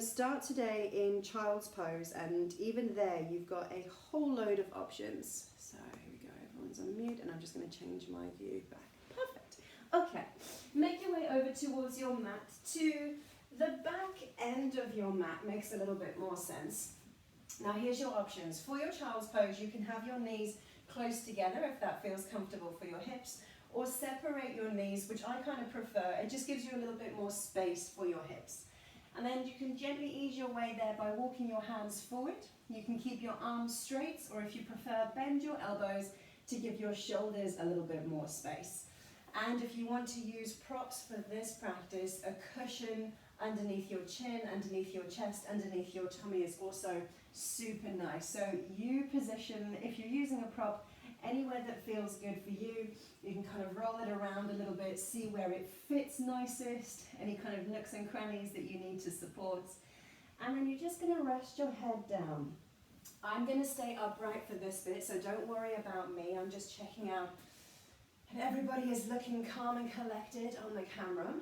Start today in child's pose, and even there you've got a whole load of options. So here we go, everyone's on mute, and I'm just going to change my view back. Perfect. Okay, make your way over towards your mat to the back end of your mat. Makes a little bit more sense. Now here's your options. For your child's pose, you can have your knees close together if that feels comfortable for your hips, or separate your knees, which I kind of prefer. It just gives you a little bit more space for your hips. And then you can gently ease your way there by walking your hands forward. You can keep your arms straight, or if you prefer, bend your elbows to give your shoulders a little bit more space. And if you want to use props for this practice, a cushion underneath your chin, underneath your chest, underneath your tummy is also super nice. So you position, if you're using a prop, anywhere that feels good for you. You can kind of roll it around a little bit, see where it fits nicest, any kind of nooks and crannies that you need to support. And then you're just going to rest your head down. I'm going to stay upright for this bit, so don't worry about me. I'm just checking out that everybody is looking calm and collected on the camera.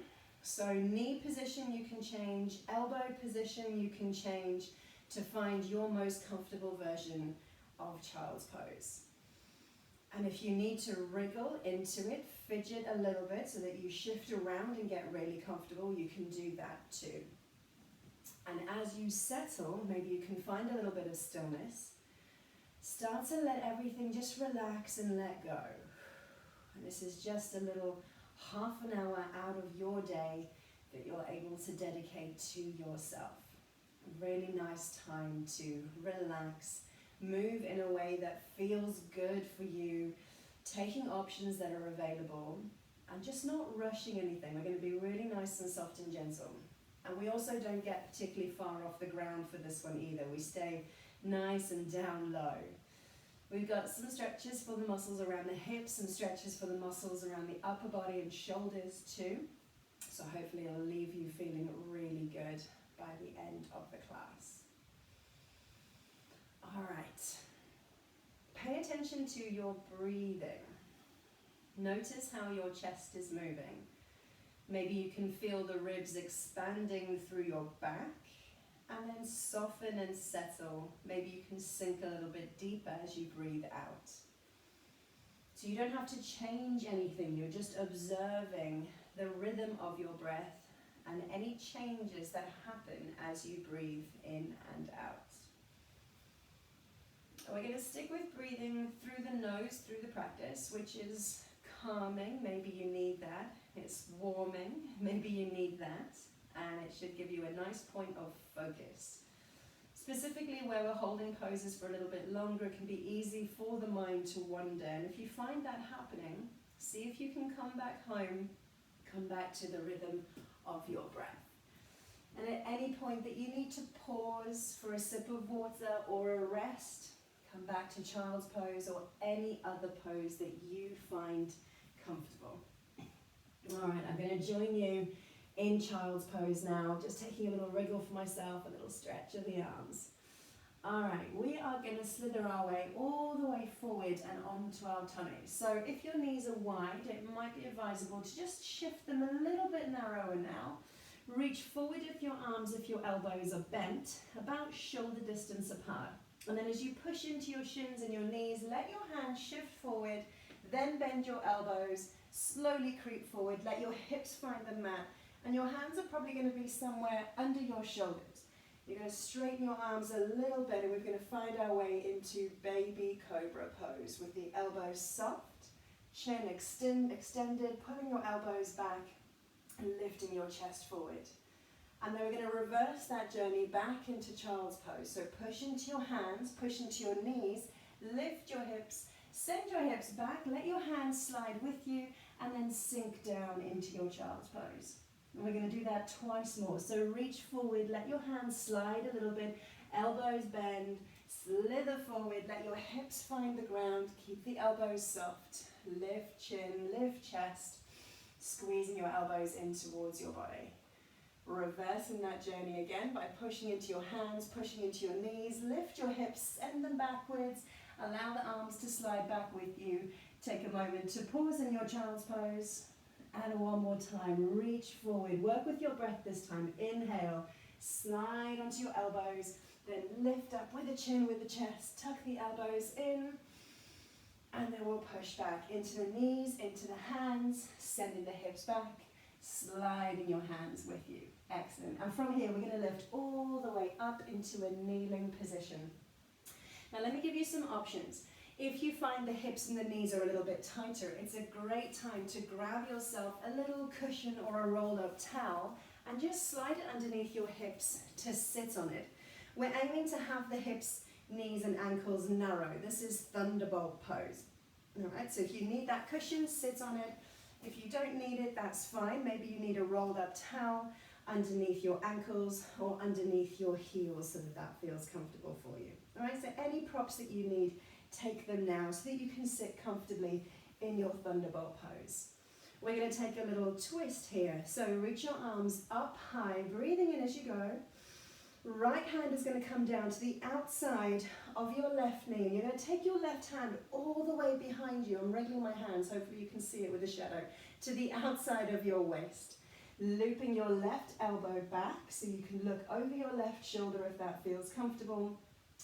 So knee position you can change, elbow position you can change to find your most comfortable version of child's pose. And if you need to wriggle into it, fidget a little bit so that you shift around and get really comfortable, you can do that too. And as you settle, maybe you can find a little bit of stillness. Start to let everything just relax and let go. And this is just a little half an hour out of your day that you're able to dedicate to yourself. A really nice time to relax, move in a way that feels good for you, taking options that are available, and just not rushing anything. We're going to be really nice and soft and gentle. And we also don't get particularly far off the ground for this one either. We stay nice and down low. We've got some stretches for the muscles around the hips and stretches for the muscles around the upper body and shoulders too. So hopefully it'll leave you feeling really good by the end of the class. All right, pay attention to your breathing. Notice how your chest is moving. Maybe you can feel the ribs expanding through your back, and then soften and settle. Maybe you can sink a little bit deeper as you breathe out. So you don't have to change anything, you're just observing the rhythm of your breath and any changes that happen as you breathe in and out. We're going to stick with breathing through the nose, through the practice, which is calming. Maybe you need that. It's warming. Maybe you need that. And it should give you a nice point of focus. Specifically where we're holding poses for a little bit longer, it can be easy for the mind to wander. And if you find that happening, see if you can come back home, come back to the rhythm of your breath. And at any point that you need to pause for a sip of water or a rest, come back to child's pose or any other pose that you find comfortable. All right, I'm going to join you in child's pose now, just taking a little wriggle for myself, a little stretch of the arms. All right, we are going to slither our way all the way forward and onto our tummy. So if your knees are wide, it might be advisable to just shift them a little bit narrower now. Reach forward with your arms if your elbows are bent, about shoulder distance apart. And then as you push into your shins and your knees, let your hands shift forward, then bend your elbows, slowly creep forward, let your hips find the mat, and your hands are probably going to be somewhere under your shoulders. You're going to straighten your arms a little bit, and we're going to find our way into baby cobra pose with the elbows soft, chin extended, pulling your elbows back and lifting your chest forward. And then we're going to reverse that journey back into child's pose. So push into your hands, push into your knees, lift your hips, send your hips back, let your hands slide with you, and then sink down into your child's pose. And we're going to do that twice more. So reach forward, let your hands slide a little bit, elbows bend, slither forward, let your hips find the ground, keep the elbows soft, lift chin, lift chest, squeezing your elbows in towards your body. Reversing that journey again by pushing into your hands, pushing into your knees, lift your hips, send them backwards, allow the arms to slide back with you. Take a moment to pause in your child's pose, and one more time, reach forward, work with your breath this time, inhale, Slide onto your elbows, then lift up with the chin, with the chest, tuck the elbows in, and then we'll push back into the knees, into the hands, sending the hips back, sliding your hands with you. Excellent. And from here, we're going to lift all the way up into a kneeling position. Now let me give you some options. If you find the hips and the knees are a little bit tighter, it's a great time to grab yourself a little cushion or a rolled up towel and just slide it underneath your hips to sit on it. We're aiming to have the hips, knees and ankles narrow. This is Thunderbolt pose. All right, so if you need that cushion, sit on it. If you don't need it, that's fine. Maybe you need a rolled up towel underneath your ankles or underneath your heels so that that feels comfortable for you. All right, so any props that you need, take them now so that you can sit comfortably in your Thunderbolt pose. We're going to take a little twist here. So reach your arms up high, breathing in as you go. Right hand is going to come down to the outside of your left knee. And you're going to take your left hand all the way behind you. I'm wriggling my hands, hopefully you can see it with the shadow, to the outside of your waist. Looping your left elbow back so you can look over your left shoulder if that feels comfortable.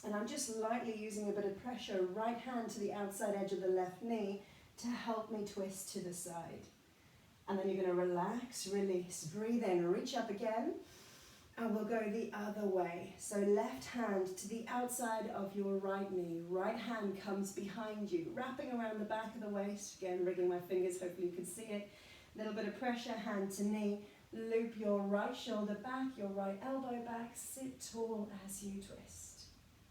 And I'm just lightly using a bit of pressure, right hand to the outside edge of the left knee to help me twist to the side. And then you're going to relax, release, breathe in, reach up again, and we'll go the other way. So left hand to the outside of your right knee, right hand comes behind you, wrapping around the back of the waist, again wriggling my fingers, hopefully you can see it. Little bit of pressure, hand to knee, loop your right shoulder back, your right elbow back, sit tall as you twist.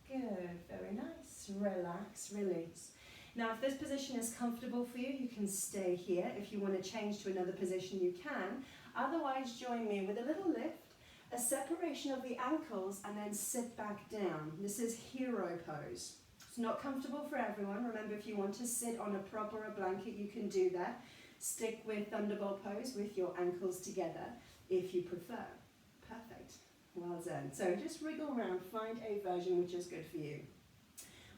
Good, very nice. Relax, release. Now, if this position is comfortable for you, you can stay here. If you want to change to another position, you can. Otherwise, join me with a little lift, a separation of the ankles, and then sit back down. This is hero pose. It's not comfortable for everyone. Remember, if you want to sit on a prop or a blanket, you can do that. Stick with Thunderbolt pose with your ankles together if you prefer. Perfect. Well done. So just wriggle around, find a version which is good for you.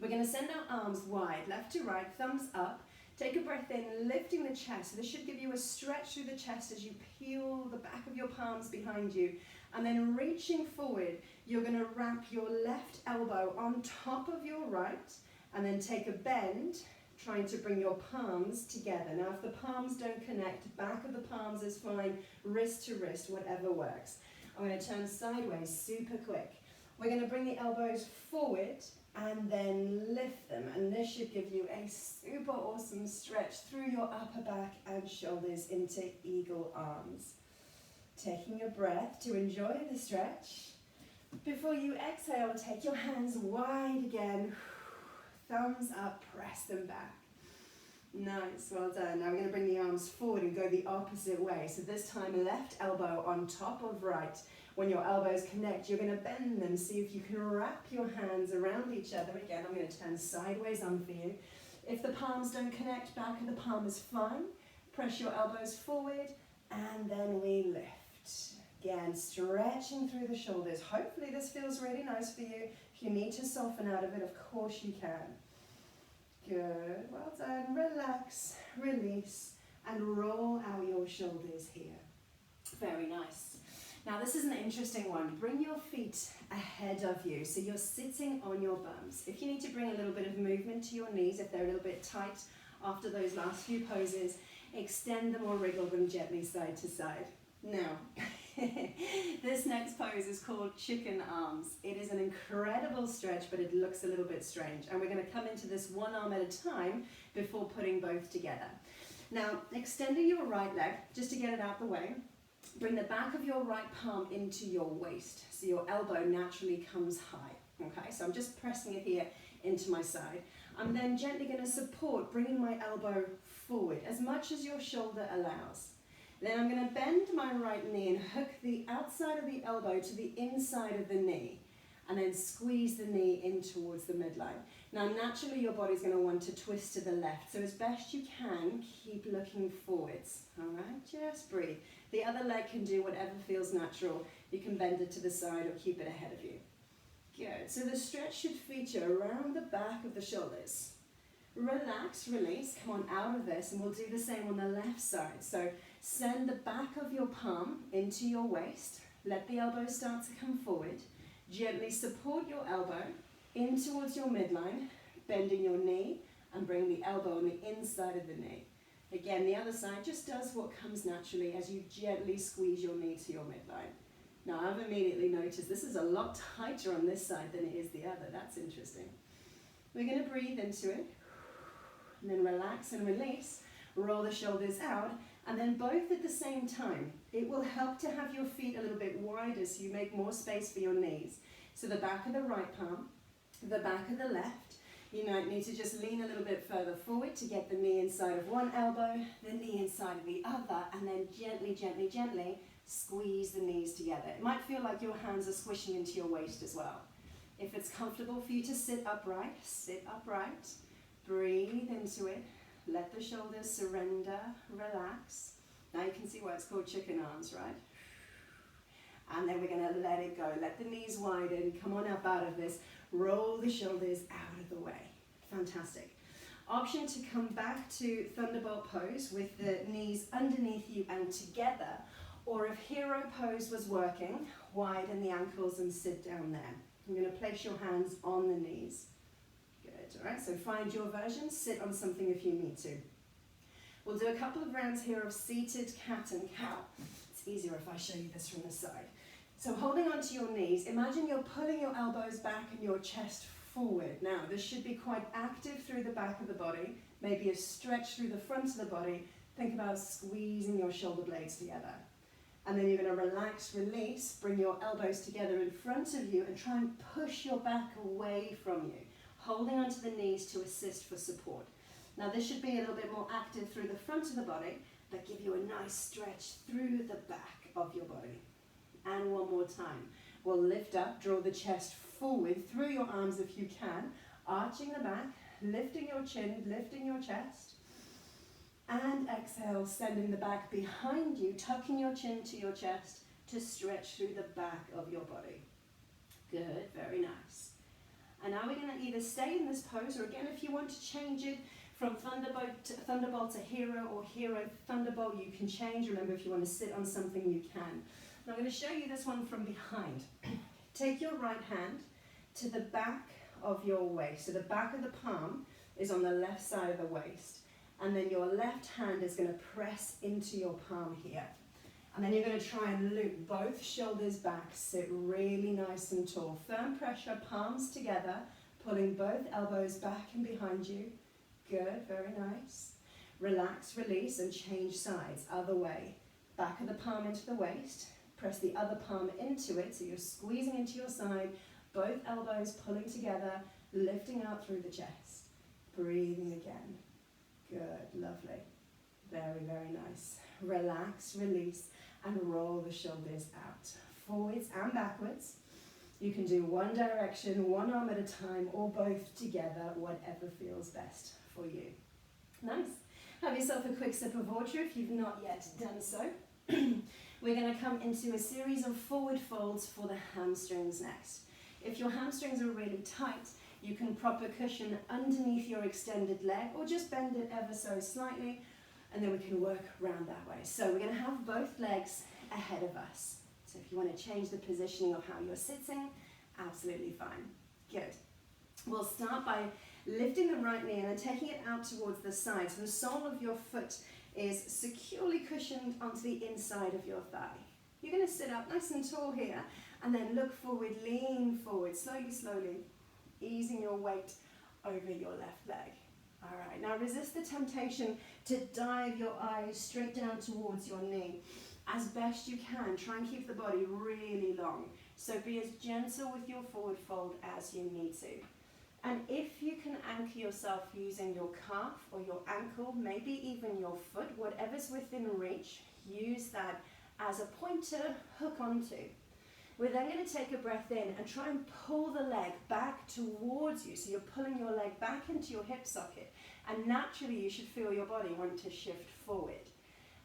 We're going to send our arms wide, left to right, thumbs up. Take a breath in, lifting the chest. So this should give you a stretch through the chest as you peel the back of your palms behind you. And then reaching forward, you're going to wrap your left elbow on top of your right and then take a bend, trying to bring your palms together. Now, if the palms don't connect, back of the palms is fine, wrist to wrist, whatever works. I'm going to turn sideways super quick. We're going to bring the elbows forward and then lift them. And this should give you a super awesome stretch through your upper back and shoulders into eagle arms. Taking a breath to enjoy the stretch. Before you exhale, take your hands wide again. Thumbs up, press them back. Nice, well done. Now we're going to bring the arms forward and go the opposite way. So this time left elbow on top of right. When your elbows connect, you're going to bend them. See if you can wrap your hands around each other. Again, I'm going to turn sideways on for you. If the palms don't connect, back of the palm is fine. Press your elbows forward and then we lift. Again, stretching through the shoulders. Hopefully this feels really nice for you. If you need to soften out of it, of course you can. Good, well done. Relax, release, and roll out your shoulders here. Very nice. Now this is an interesting one. Bring your feet ahead of you, so you're sitting on your bums. If you need to bring a little bit of movement to your knees, if they're a little bit tight after those last few poses, extend them or wriggle them gently side to side. Now, this next pose is called chicken arms. It is an incredible stretch, but it looks a little bit strange. And we're going to come into this one arm at a time before putting both together. Now, extending your right leg, just to get it out the way, bring the back of your right palm into your waist. So your elbow naturally comes high. Okay, so I'm just pressing it here into my side. I'm then gently going to support, bringing my elbow forward as much as your shoulder allows. Then I'm going to bend my right knee and hook the outside of the elbow to the inside of the knee and then squeeze the knee in towards the midline. Now naturally your body's going to want to twist to the left, so as best you can, keep looking forwards. Alright, just breathe. The other leg can do whatever feels natural. You can bend it to the side or keep it ahead of you. Good, so the stretch should feature around the back of the shoulders. Relax, release, come on out of this, and we'll do the same on the left side. So send the back of your palm into your waist, Let the elbow start to come forward. Gently support your elbow in towards your midline, bending your knee and bring the elbow on the inside of the knee. Again, the other side just does what comes naturally as you gently squeeze your knee to your midline. Now, I've immediately noticed this is a lot tighter on this side than it is the other. That's interesting. We're going to breathe into it, and then relax and release. Roll the shoulders out, and then both at the same time. It will help to have your feet a little bit wider so you make more space for your knees. So the back of the right palm, the back of the left. You might need to just lean a little bit further forward to get the knee inside of one elbow, the knee inside of the other, and then gently, gently, gently squeeze the knees together. It might feel like your hands are squishing into your waist as well. If it's comfortable for you to sit upright, breathe into it, let the shoulders surrender, relax. Now you can see why it's called chicken arms, right? And then we're going to let it go. Let the knees widen. Come on up out of this. Roll the shoulders out of the way. Fantastic. Option to come back to Thunderbolt pose with the knees underneath you and together. Or if hero pose was working, widen the ankles and sit down there. You're going to place your hands on the knees. Good, all right? So find your version. Sit on something if you need to. We'll do a couple of rounds here of seated cat and cow. It's easier if I show you this from the side. So holding onto your knees, imagine you're pulling your elbows back and your chest forward. Now, this should be quite active through the back of the body, maybe a stretch through the front of the body. Think about squeezing your shoulder blades together. And then you're going to relax, release, bring your elbows together in front of you and try and push your back away from you, holding onto the knees to assist for support. Now, this should be a little bit more active through the front of the body, but give you a nice stretch through the back of your body. And one more time. We'll lift up, draw the chest forward through your arms if you can, arching the back, lifting your chin, lifting your chest. And exhale, sending the back behind you, tucking your chin to your chest to stretch through the back of your body. Good, very nice. And now we're going to either stay in this pose, or again, if you want to change it from Thunderbolt to Hero or Hero Thunderbolt, you can change. Remember, if you want to sit on something, you can. Now I'm going to show you this one from behind. Take your right hand to the back of your waist. So the back of the palm is on the left side of the waist. And then your left hand is going to press into your palm here. And then you're going to try and loop both shoulders back. Sit really nice and tall. Firm pressure, palms together, pulling both elbows back and behind you. Good, very nice. Relax, release, and change sides. Other way. Back of the palm into the waist. Press the other palm into it, so you're squeezing into your side. Both elbows pulling together, lifting out through the chest. Breathing again. Good, lovely. Very, very nice. Relax, release, and roll the shoulders out. Forwards and backwards. You can do one direction, one arm at a time, or both together, whatever feels best for you. Nice. Have yourself a quick sip of water if you've not yet done so. We're going to come into a series of forward folds for the hamstrings next. If your hamstrings are really tight, you can prop a cushion underneath your extended leg or just bend it ever so slightly, and then we can work around that way. So we're going to have both legs ahead of us. So if you want to change the positioning of how you're sitting, absolutely fine. Good. We'll start by lifting the right knee and then taking it out towards the side. So the sole of your foot is securely cushioned onto the inside of your thigh. You're going to sit up nice and tall here and then look forward, lean forward, slowly, slowly, easing your weight over your left leg. All right, now resist the temptation to dive your eyes straight down towards your knee. As best you can, try and keep the body really long. So be as gentle with your forward fold as you need to. And if you can anchor yourself using your calf or your ankle, maybe even your foot, whatever's within reach, use that as a point to hook onto. We're then going to take a breath in and try and pull the leg back towards you. So you're pulling your leg back into your hip socket. And naturally you should feel your body want to shift forward.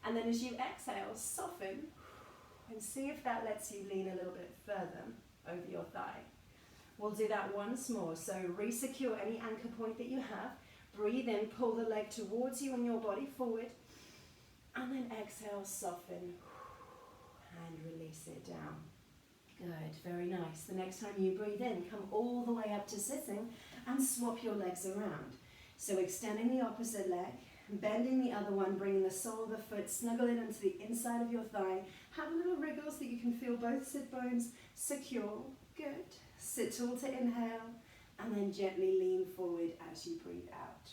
And then as you exhale, soften and see if that lets you lean a little bit further over your thigh. We'll do that once more. So re-secure any anchor point that you have. Breathe in, pull the leg towards you and your body forward. And then exhale, soften and release it down. Good, very nice. The next time you breathe in, come all the way up to sitting and swap your legs around. So extending the opposite leg, bending the other one, bringing the sole of the foot, snuggle it into the inside of your thigh. Have a little wriggle so that you can feel both sit bones secure. Good. Sit tall to inhale, and then gently lean forward as you breathe out.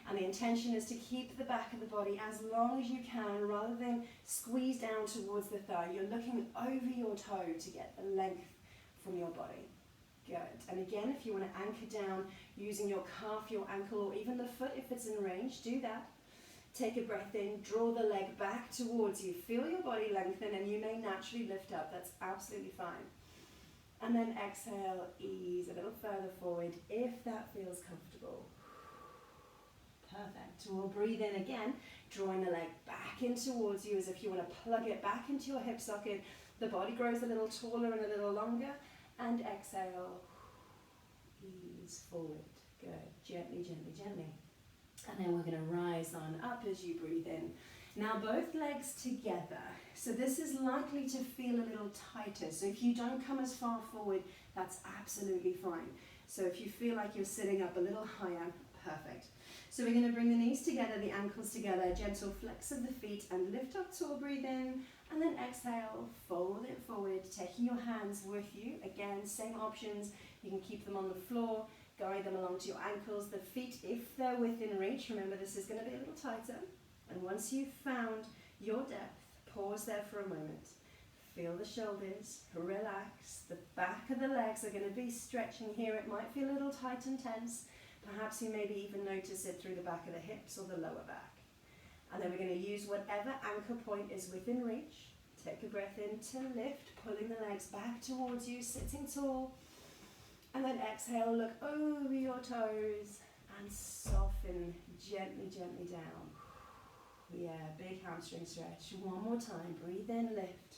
And the intention is to keep the back of the body as long as you can, rather than squeeze down towards the thigh. You're looking over your toe to get the length from your body. Good. And again, if you want to anchor down using your calf, your ankle, or even the foot if it's in range, do that. Take a breath in, draw the leg back towards you. Feel your body lengthen, and you may naturally lift up. That's absolutely fine. And then exhale, ease a little further forward if that feels comfortable. Perfect. We'll breathe in again, drawing the leg back in towards you as if you want to plug it back into your hip socket. The body grows a little taller and a little longer. And exhale, ease forward. Good. Gently, gently, gently. And then we're going to rise on up as you breathe in. Now both legs together. So this is likely to feel a little tighter. So if you don't come as far forward, that's absolutely fine. So if you feel like you're sitting up a little higher, perfect. So we're going to bring the knees together, the ankles together, gentle flex of the feet and lift up tall, breathe in, and then exhale, fold it forward, taking your hands with you. Again, same options. You can keep them on the floor, guide them along to your ankles, the feet, if they're within reach. Remember, this is going to be a little tighter. And once you've found your depth, pause there for a moment. Feel the shoulders, relax. The back of the legs are going to be stretching here. It might feel a little tight and tense. Perhaps you maybe even notice it through the back of the hips or the lower back. And then we're going to use whatever anchor point is within reach. Take a breath in to lift, pulling the legs back towards you, sitting tall. And then exhale, look over your toes and soften gently, gently down. Yeah, big hamstring stretch. One more time. Breathe in, lift.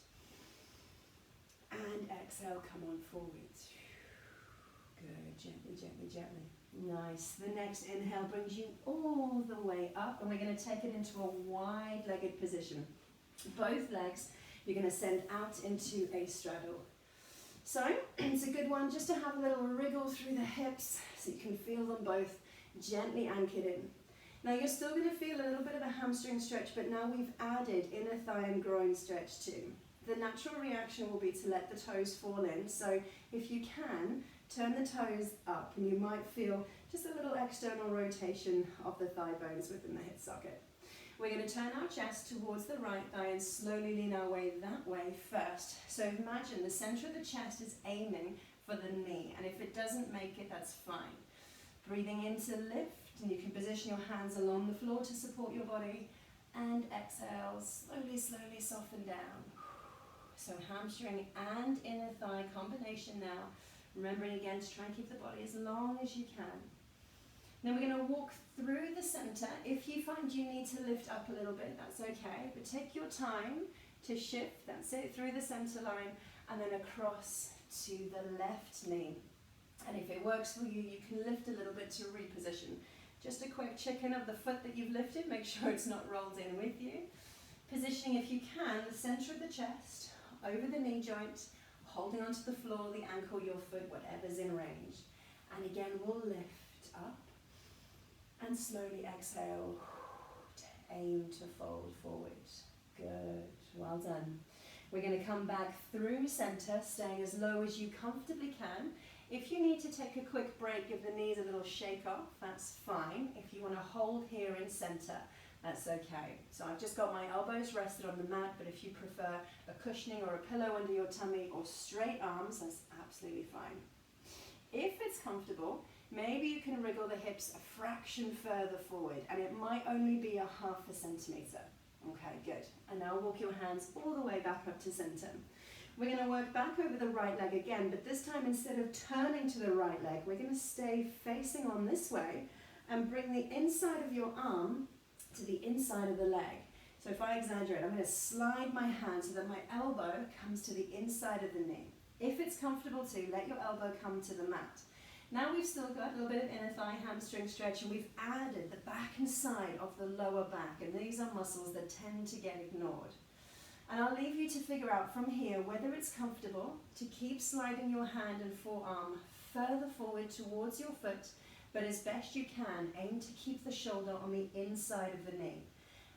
And exhale, come on forward. Good, gently, gently, gently. Nice. The next inhale brings you all the way up, and we're going to take it into a wide-legged position. Both legs you're going to send out into a straddle. So it's a good one just to have a little wriggle through the hips so you can feel them both gently anchored in. Now you're still going to feel a little bit of a hamstring stretch, but now we've added inner thigh and groin stretch too. The natural reaction will be to let the toes fall in. So if you can, turn the toes up and you might feel just a little external rotation of the thigh bones within the hip socket. We're going to turn our chest towards the right thigh and slowly lean our way that way first. So imagine the center of the chest is aiming for the knee, and if it doesn't make it, that's fine. Breathing in to lift, and you can position your hands along the floor to support your body, and exhale, slowly, slowly soften down. So hamstring and inner thigh combination now. Remembering again to try and keep the body as long as you can. Then we're going to walk through the center. If you find you need to lift up a little bit, that's okay. But take your time to shift, that's it, through the center line and then across to the left knee. And if it works for you, you can lift a little bit to reposition. Just a quick check-in of the foot that you've lifted. Make sure it's not rolled in with you. Positioning, if you can, the center of the chest, over the knee joint, holding onto the floor, the ankle, your foot, whatever's in range. And again, we'll lift up and slowly exhale. Aim to fold forward. Good, well done. We're going to come back through center, staying as low as you comfortably can. If you need to take a quick break, give the knees a little shake off, that's fine. If you want to hold here in center, that's okay. So I've just got my elbows rested on the mat, but if you prefer a cushioning or a pillow under your tummy or straight arms, that's absolutely fine. If it's comfortable, maybe you can wriggle the hips a fraction further forward, and it might only be a 0.5 centimeter. Okay, good. And now walk your hands all the way back up to center. We're going to work back over the right leg again, but this time instead of turning to the right leg, we're going to stay facing on this way and bring the inside of your arm to the inside of the leg. So if I exaggerate, I'm going to slide my hand so that my elbow comes to the inside of the knee. If it's comfortable to, let your elbow come to the mat. Now we've still got a little bit of inner thigh hamstring stretch, and we've added the back and side of the lower back, and these are muscles that tend to get ignored. And I'll leave you to figure out from here whether it's comfortable to keep sliding your hand and forearm further forward towards your foot, but as best you can, aim to keep the shoulder on the inside of the knee.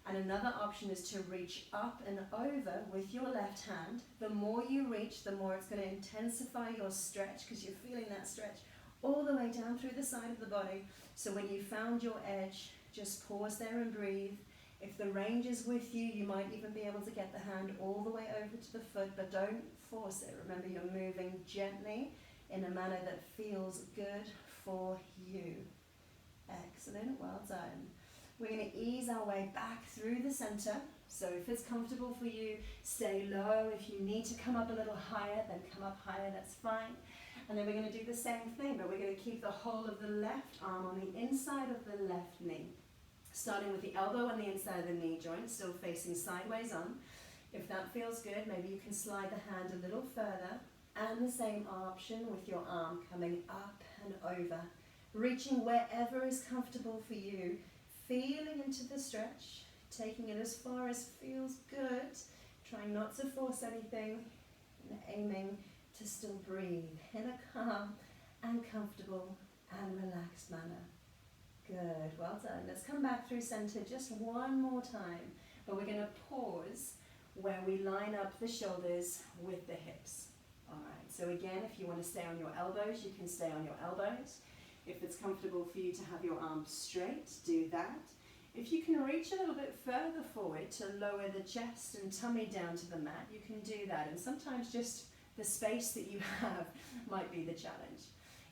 And another option is to reach up and over with your left hand. The more you reach, the more it's going to intensify your stretch, because you're feeling that stretch all the way down through the side of the body. So when you found your edge, just pause there and breathe. If the range is with you, you might even be able to get the hand all the way over to the foot, but don't force it. Remember, you're moving gently in a manner that feels good for you. Excellent, well done. We're going to ease our way back through the center. So if it's comfortable for you, stay low. If you need to come up a little higher, then come up higher, that's fine. And then we're going to do the same thing, but we're going to keep the whole of the left arm on the inside of the left knee. Starting with the elbow on the inside of the knee joint, still facing sideways on. If that feels good, maybe you can slide the hand a little further. And the same option with your arm coming up and over. Reaching wherever is comfortable for you. Feeling into the stretch, taking it as far as feels good, trying not to force anything, and aiming to still breathe in a calm and comfortable and relaxed manner. Good, well done. Let's come back through center just one more time, but we're going to pause where we line up the shoulders with the hips. All right, so again, if you want to stay on your elbows, you can stay on your elbows. If it's comfortable for you to have your arms straight, do that. If you can reach a little bit further forward to lower the chest and tummy down to the mat, you can do that. And sometimes just the space that you have might be the challenge.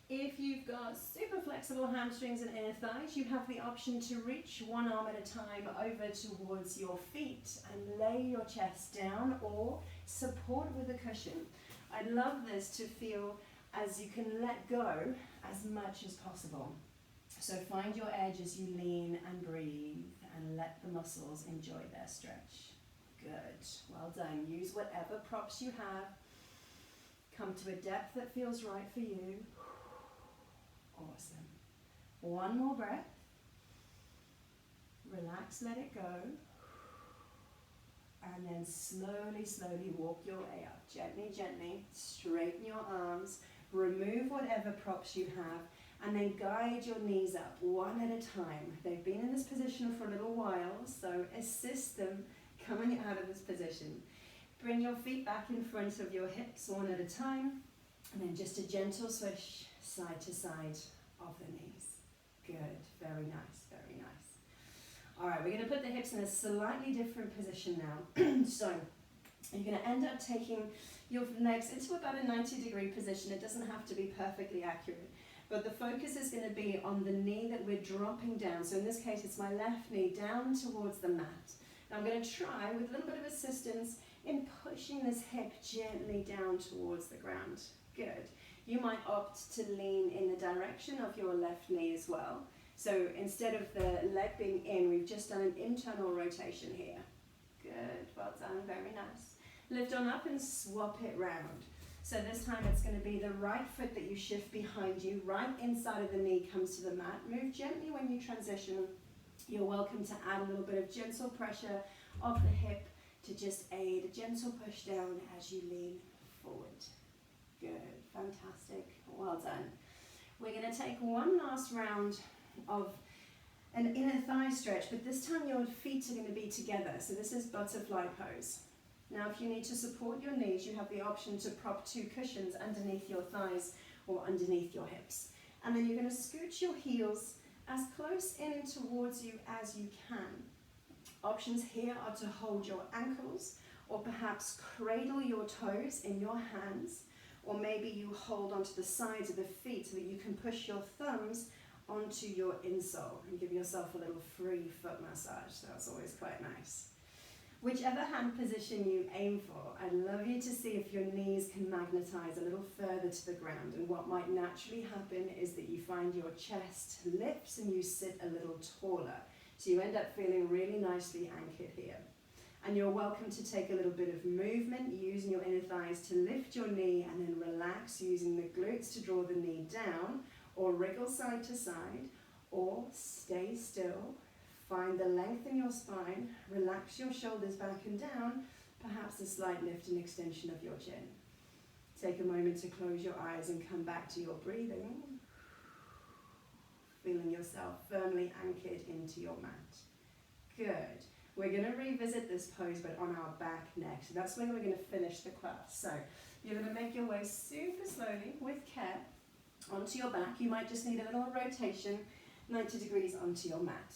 If you've got super flexible hamstrings and inner thighs, you have the option to reach one arm at a time over towards your feet and lay your chest down or support with a cushion. I love this to feel as you can let go as much as possible. So find your edge as you lean and breathe and let the muscles enjoy their stretch. Good, well done. Use whatever props you have. Come to a depth that feels right for you. Awesome. One more breath. Relax, let it go. And then slowly, slowly walk your way up. Gently, gently, straighten your arms. Remove whatever props you have, and then guide your knees up one at a time. They've been in this position for a little while, so assist them coming out of this position. Bring your feet back in front of your hips one at a time, and then just a gentle swish side to side of the knees. Good, very nice, very nice. All right, we're going to put the hips in a slightly different position now. So you're going to end up taking your legs into about a 90-degree position. It doesn't have to be perfectly accurate, but the focus is going to be on the knee that we're dropping down. So in this case, it's my left knee down towards the mat. Now I'm going to try with a little bit of assistance in pushing this hip gently down towards the ground. Good. You might opt to lean in the direction of your left knee as well. So instead of the leg being in, we've just done an internal rotation here. Good, well done, very nice. Lift on up and swap it round. So this time it's going to be the right foot that you shift behind you, right inside of the knee comes to the mat. Move gently when you transition. You're welcome to add a little bit of gentle pressure of the hip to just aid a gentle push down as you lean forward. Good, fantastic, well done. We're going to take one last round of an inner thigh stretch, but this time your feet are going to be together. So this is butterfly pose. Now if you need to support your knees, you have the option to prop two cushions underneath your thighs or underneath your hips. And then you're going to scooch your heels as close in towards you as you can. Options here are to hold your ankles or perhaps cradle your toes in your hands, or maybe you hold onto the sides of the feet so that you can push your thumbs onto your insole and give yourself a little free foot massage. That's always quite nice. Whichever hand position you aim for, I'd love you to see if your knees can magnetize a little further to the ground. And what might naturally happen is that you find your chest lifts and you sit a little taller. So you end up feeling really nicely anchored here. And you're welcome to take a little bit of movement using your inner thighs to lift your knee and then relax using the glutes to draw the knee down, or wriggle side to side, or stay still. Find the length in your spine, relax your shoulders back and down, Perhaps a slight lift and extension of your chin. Take a moment to close your eyes and come back to your breathing. Feeling yourself firmly anchored into your mat. Good. We're going to revisit this pose, but on our back next. So that's where we're going to finish the class. So you're going to make your way super slowly, with care, onto your back. You might just need a little rotation, 90 degrees onto your mat.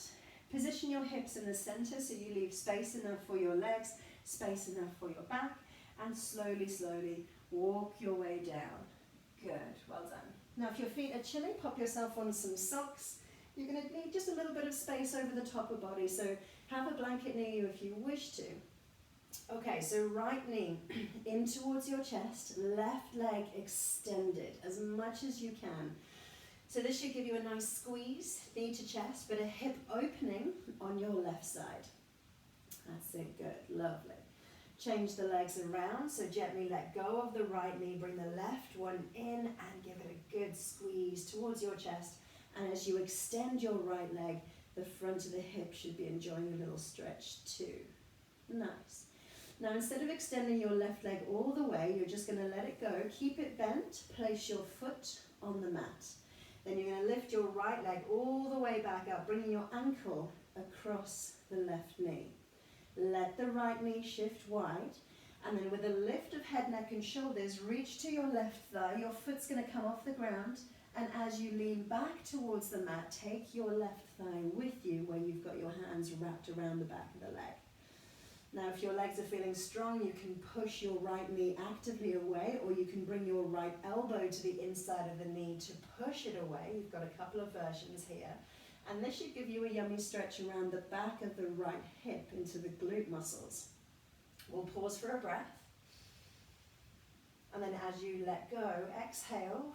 Position your hips in the center so you leave space enough for your legs, space enough for your back, and slowly, slowly walk your way down. Good, well done. Now if your feet are chilly, pop yourself on some socks. You're going to need just a little bit of space over the top of body, so have a blanket near you if you wish to. Okay, so right knee in towards your chest, left leg extended as much as you can. So this should give you a nice squeeze, knee to chest, but a hip opening on your left side. That's it, good, lovely. Change the legs around, so gently let go of the right knee, bring the left one in and give it a good squeeze towards your chest. And as you extend your right leg, the front of the hip should be enjoying a little stretch too. Nice. Now instead of extending your left leg all the way, you're just going to let it go. Keep it bent, place your foot on the mat. Then you're going to lift your right leg all the way back up, bringing your ankle across the left knee. Let the right knee shift wide, and then with a lift of head, neck and shoulders, reach to your left thigh. Your foot's going to come off the ground, and as you lean back towards the mat, take your left thigh with you where you've got your hands wrapped around the back of the leg. Now if your legs are feeling strong, you can push your right knee actively away, or you can bring your right elbow to the inside of the knee to push it away. You've got a couple of versions here. And this should give you a yummy stretch around the back of the right hip into the glute muscles. We'll pause for a breath. And then as you let go, exhale,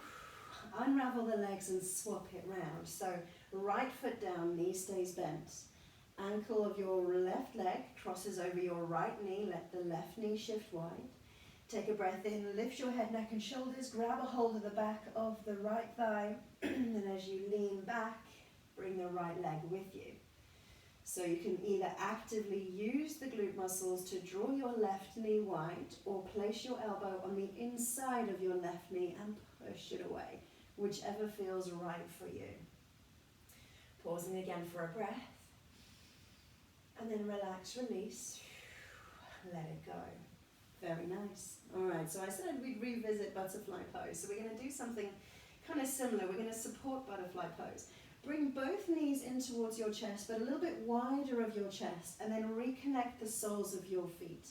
unravel the legs and swap it round. So right foot down, knee stays bent. Ankle of your left leg crosses over your right knee. Let the left knee shift wide. Take a breath in, lift your head, neck and shoulders. Grab a hold of the back of the right thigh. And as you lean back, bring the right leg with you. So you can either actively use the glute muscles to draw your left knee wide, or place your elbow on the inside of your left knee and push it away, whichever feels right for you. Pausing again for a breath. And then relax, release, let it go. Very nice. All right, so I said we'd revisit butterfly pose. So we're going to do something kind of similar. We're going to support butterfly pose. Bring both knees in towards your chest, but a little bit wider of your chest, and then reconnect the soles of your feet.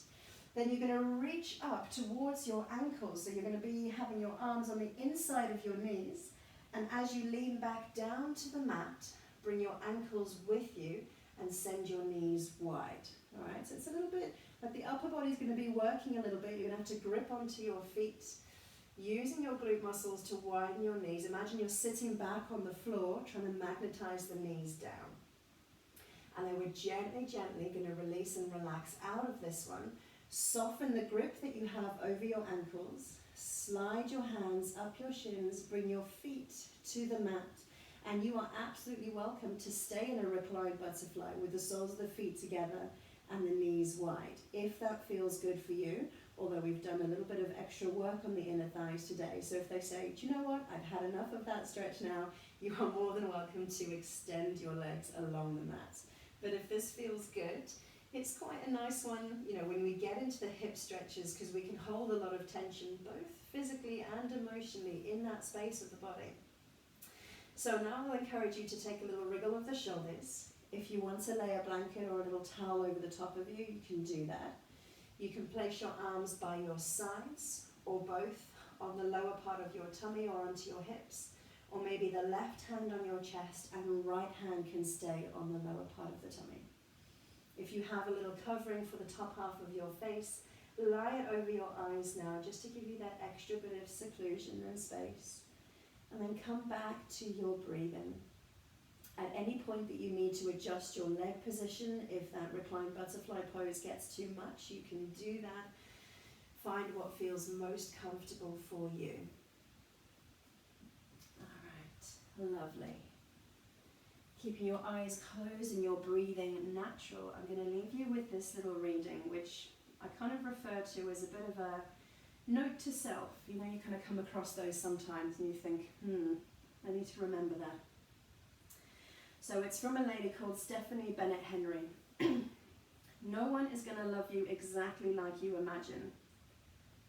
Then you're going to reach up towards your ankles. So you're going to be having your arms on the inside of your knees. And as you lean back down to the mat, bring your ankles with you and send your knees wide. All right, so it's a little bit like the upper body's going to be working a little bit. You're going to have to grip onto your feet, using your glute muscles to widen your knees. Imagine you're sitting back on the floor, trying to magnetize the knees down. And then we're gently, gently going to release and relax out of this one. Soften the grip that you have over your ankles. Slide your hands up your shins. Bring your feet to the mat. And you are absolutely welcome to stay in a reclined butterfly with the soles of the feet together and the knees wide, if that feels good for you. Although we've done a little bit of extra work on the inner thighs today. So if they say, do you know what, I've had enough of that stretch now, you are more than welcome to extend your legs along the mat. But if this feels good, it's quite a nice one, you know, when we get into the hip stretches, because we can hold a lot of tension, both physically and emotionally, in that space of the body. So now I'll encourage you to take a little wriggle of the shoulders. If you want to lay a blanket or a little towel over the top of you, you can do that. You can place your arms by your sides, or both on the lower part of your tummy or onto your hips, or maybe the left hand on your chest and the right hand can stay on the lower part of the tummy. If you have a little covering for the top half of your face, lie it over your eyes now, just to give you that extra bit of seclusion and space. And then come back to your breathing. At any point that you need to adjust your leg position, if that reclined butterfly pose gets too much, you can do that. Find what feels most comfortable for you. All right, lovely. Keeping your eyes closed and your breathing natural, I'm going to leave you with this little reading, which I kind of refer to as a bit of a note to self. You know, you kind of come across those sometimes and you think, I need to remember that. So it's from a lady called Stephanie Bennett Henry. No one is going to love you exactly like you imagine.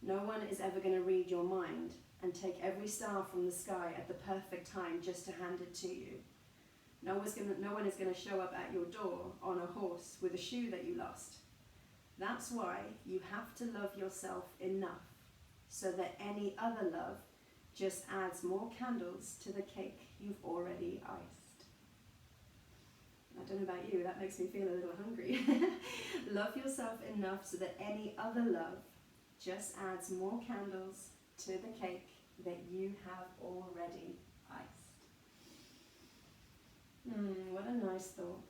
No one is ever going to read your mind and take every star from the sky at the perfect time just to hand it to you. No one is going to show up at your door on a horse with a shoe that you lost. That's why you have to love yourself enough so that any other love just adds more candles to the cake you've already iced. I don't know about you, that makes me feel a little hungry. Love yourself enough so that any other love just adds more candles to the cake that you have already iced. What a nice thought.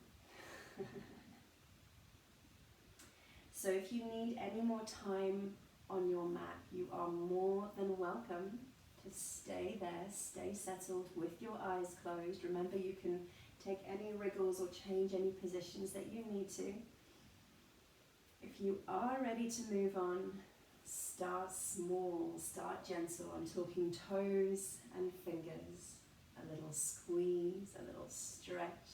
So if you need any more time on your mat, you are more than welcome to stay there, stay settled with your eyes closed. Remember, you can take any wriggles or change any positions that you need to. If you are ready to move on, start small, start gentle. I'm talking toes and fingers, a little squeeze, a little stretch,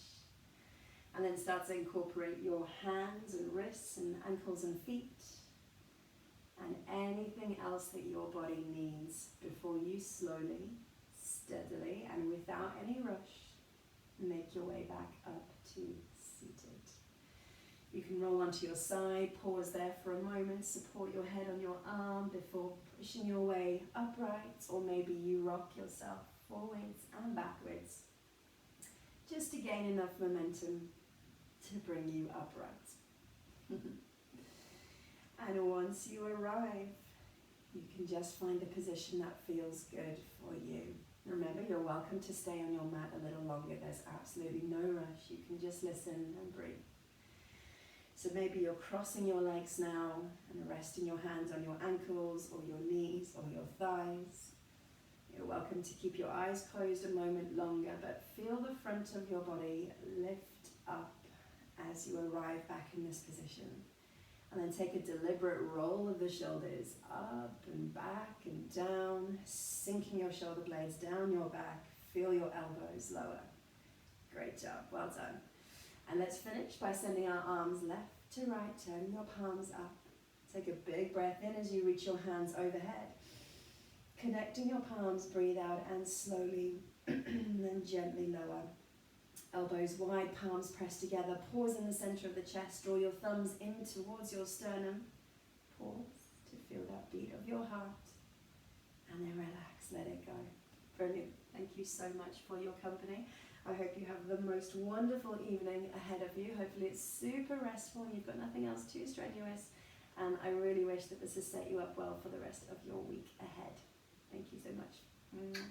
and then start to incorporate your hands and wrists and ankles and feet and anything else that your body needs before you slowly, steadily, and without any rush, make your way back up to seated. You can roll onto your side, pause there for a moment, support your head on your arm before pushing your way upright, or maybe you rock yourself forwards and backwards, just to gain enough momentum to bring you upright. And once you arrive, you can just find a position that feels good for you. Remember, you're welcome to stay on your mat a little longer. There's absolutely no rush. You can just listen and breathe. So maybe you're crossing your legs now and resting your hands on your ankles or your knees or your thighs. You're welcome to keep your eyes closed a moment longer, but feel the front of your body lift up as you arrive back in this position. And then take a deliberate roll of the shoulders up and back and down, sinking your shoulder blades down your back. Feel your elbows lower. Great job, well done. And let's finish by sending our arms left to right, turning your palms up. Take a big breath in as you reach your hands overhead. Connecting your palms, breathe out and slowly, then gently lower. Elbows wide, palms pressed together. Pause in the center of the chest. Draw your thumbs in towards your sternum. Pause to feel that beat of your heart. And then relax, let it go. Brilliant. Thank you so much for your company. I hope you have the most wonderful evening ahead of you. Hopefully it's super restful and you've got nothing else too strenuous. And I really wish that this has set you up well for the rest of your week ahead. Thank you so much.